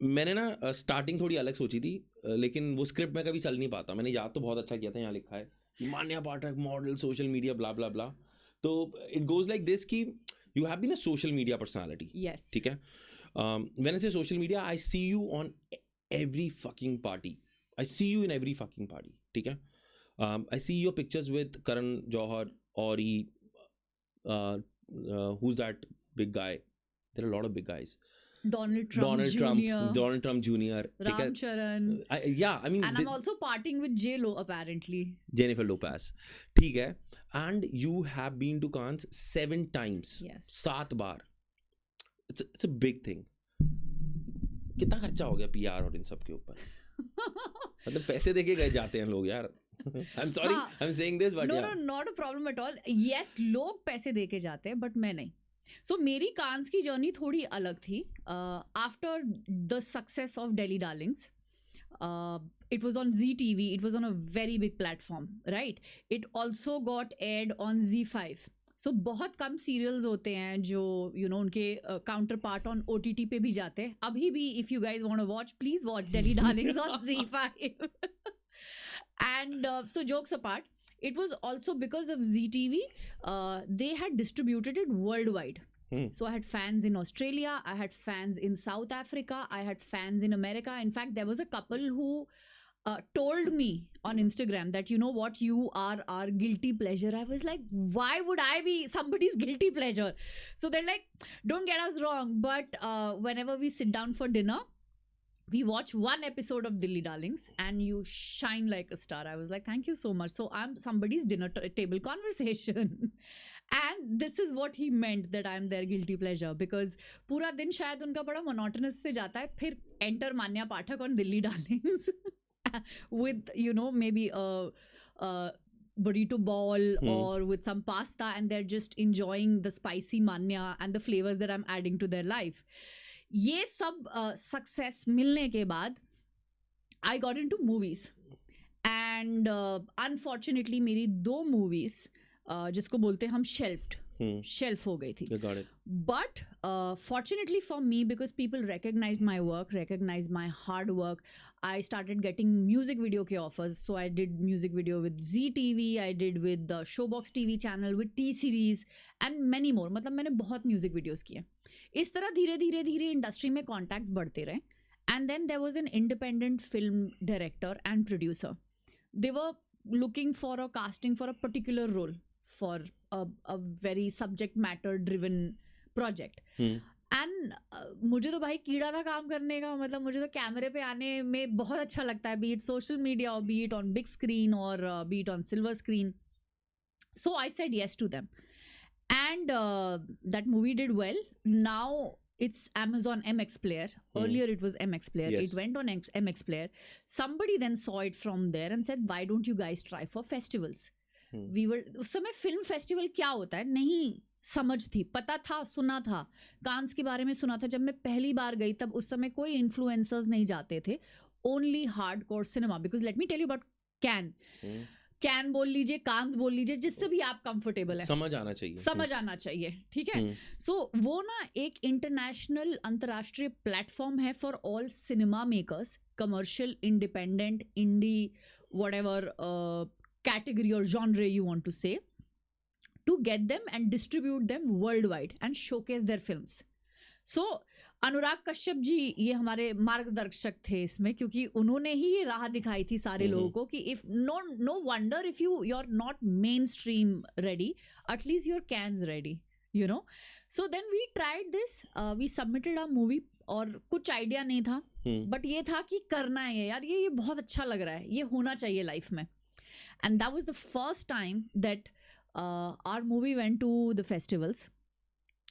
मैंने ना स्टार्टिंग थोड़ी अलग सोची थी, लेकिन वो स्क्रिप्ट में कभी चल नहीं पाता. मैंने याद तो बहुत अच्छा किया था, यहाँ लिखा है कि Manya Pathak model social media blah blah blah. तो इट गोज लाइक दिस कि you have been a social media personality. Yes. ठीक है. When I say social media, I see you on every fucking party. I see you in every fucking party. ठीक है. I see your pictures with Karan Johar, Ori, who's that big guy? There are a lot of big guys. Donald Trump Jr. Donald Trump Jr. ठीक है. Ram Charan. Yeah, I mean, And I'm also partying with J-Lo apparently. Jennifer Lopez. ठीक है. And you have been to Cannes 7 times. Yes. 7 bar. It's a big thing. कितना खर्चा हो गया PR और इन सब के ऊपर? मतलब पैसे देके गए जाते हैं लोग यार. I'm sorry, I'm saying this, but yeah. No, not a problem at all. Yes, लोग पैसे देके जाते हैं, but मैं नहीं. So मेरी कांस की जर्नी थोड़ी अलग थी. After the success of Delhi Darlings, it was on ZTV. It was on a very big platform, right? It also got aired on ZEE5. So बहुत कम सीरियल्स होते हैं जो उनके काउंटर पार्ट ऑन OTT पे भी जाते हैं. अभी भी if you guys want to watch, please watch Delhi Darlings on ZEE5. And so jokes apart, it was also because of ZTV, they had distributed it worldwide. So I had fans in Australia, I had fans in South Africa, I had fans in America. In fact, there was a couple who told me on Instagram that, you know what, you are our guilty pleasure. I was like, why would I be somebody's guilty pleasure? So they're like, don't get us wrong, but whenever we sit down for dinner, we watch one episode of Delhi Darlings and you shine like a star. I was like, thank you so much. So I'm somebody's dinner table conversation. And this is what he meant, that I'm their guilty pleasure, because पूरा दिन शायद उनका बड़ा monotonous से जाता है, फिर enter Manya Pathak on Delhi Darlings with, maybe a burrito ball or with some pasta, and they're just enjoying the spicy manya and the flavors that I'm adding to their life. ये सब success मिलने के बाद I got into movies, and unfortunately मेरी 2 movies जिसको बोलते हैं हम shelf हो गई थी. Got it. But fortunately for me, because people recognized my work, recognized my hard work, I started getting music video ke offers. So I did music video with ZTV, I did with the Showbox TV channel, with T-Series and many more. मतलब मैंने बहुत music videos किए. इस तरह धीरे धीरे धीरे industry में कॉन्टैक्ट्स बढ़ते रहे. And then there was an independent film director and producer. They were looking for a casting for a particular role for a very subject matter driven project. And मुझे तो भाई कीड़ा था काम करने का. मतलब मुझे तो कैमरे पे आने में बहुत अच्छा लगता है, be it social media or be it on big screen or be it on silver screen. So I said yes to them. And that movie did well. Now it's Amazon MX Player. Earlier it was MX Player. Yes. It went on MX Player. Somebody then saw it from there and said, why don't you guys try for festivals? We were, उस समय film festival क्या होता है नहीं समझ थी. पता था, सुना था, कांस के बारे में सुना था. जब मैं पहली बार गई तब उस समय कोई इन्फ्लुएंसर्स नहीं जाते थे. Only hardcore cinema. Because let me tell you about Cannes बोल लीजिए, कांस बोल लीजिए, जिससे भी आप कंफर्टेबल है. समझ आना चाहिए. ठीक है. सो वो ना एक इंटरनेशनल अंतर्राष्ट्रीय प्लेटफॉर्म है for all cinema makers, commercial, independent, indie, whatever category or genre you want to say, to get them and distribute them worldwide and showcase their films. So Anurag Kashyap ji ये हमारे मार्गदर्शक थे इसमें, क्योंकि उन्होंने ही ये राह दिखाई थी सारे लोगों को कि if no wonder if you're not mainstream ready, at least your cans ready, So then we tried this, we submitted a movie. और कुछ आइडिया नहीं था, बट ये था कि करना है यार, ये बहुत अच्छा लग रहा है, ये होना चाहिए लाइफ में. And that was the first time that our movie went to the festivals.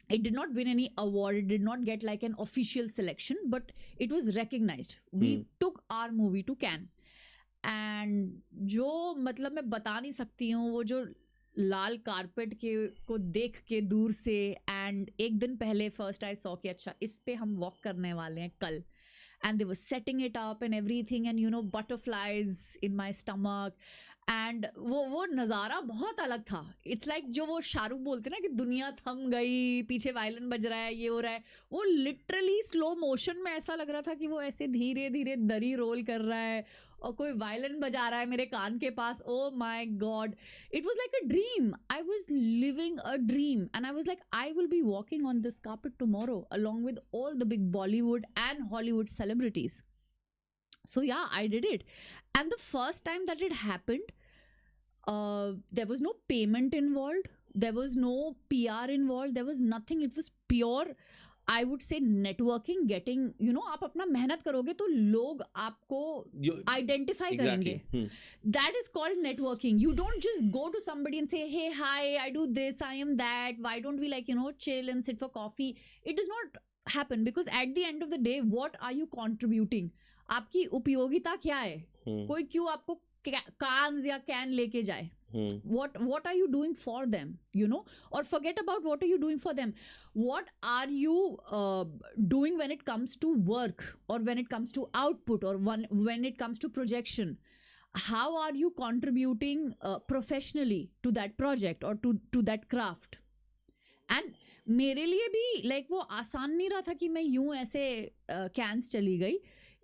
It did not win any award. It did not get like an official selection, but it was recognized. We took our movie to Cannes. And जो मतलब मैं बता नहीं सकती हूँ, वो जो लाल carpet को देख के दूर से, and एक दिन पहले first I saw कि अच्छा इस पे हम walk करने वाले हैं कल. and they were setting it up and everything, and you know, butterflies in my stomach. And वो नज़ारा बहुत अलग था. इट्स लाइक जो वो शाहरुख बोलते ना कि दुनिया थम गई, पीछे वायलिन बज रहा है, ये हो रहा है, वो लिटरली स्लो मोशन में ऐसा लग रहा था कि वो ऐसे धीरे धीरे दरी रोल कर रहा है और कोई वायलिन बजा रहा है मेरे कान के पास. Oh my God, it was like a dream. I was living a dream and I was like I will be walking on this carpet tomorrow along with all the big Bollywood and Hollywood celebrities. So yeah, I did it. And the first time that it happened, there was no payment involved, there was no PR involved, there was nothing. It was pure, I would say, networking, getting, you know, आप अपना मेहनत करोगे तो लोग आपको identify करेंगे. That is called networking. You don't just go to somebody and say, hey, hi, I do this, I am that, why don't we, like, you know, chill and sit for coffee. It does not happen, because at the end of the day, what are you contributing? आपकी उपयोगिता क्या है? कोई क्यों आपको कांस या can लेके जाए? What are you doing for them, you know? Or forget about what are you doing for them, what are you doing when it comes to work, or when it comes to output, or when it comes to projection? How are you contributing professionally to that project or to that craft? And मेरे लिए भी like वो आसान नहीं रहा था कि मैं यूं ऐसे कैंस चली गई.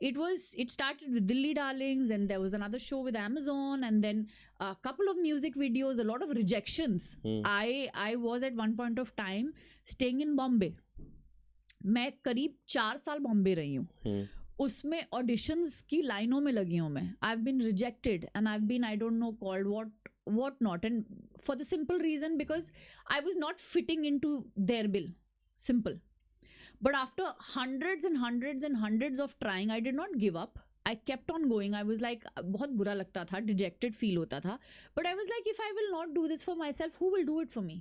It started with Dilli Darlings, and there was another show with Amazon, and then a couple of music videos, a lot of rejections. I was at one point of time staying in Bombay. मैं करीब 4 साल बॉम्बे रही हूँ. उसमें auditions की लाइनों में लगी हूँ मैं. I've been rejected and I've been, I don't know, called what not, and for the simple reason because I was not fitting into their bill. Simple. But after hundreds and hundreds and hundreds of trying, I did not give up. I kept on going. I was like, बहुत बुरा लगता था, dejected feel होता था. But I was like, if I will not do this for myself, who will do it for me?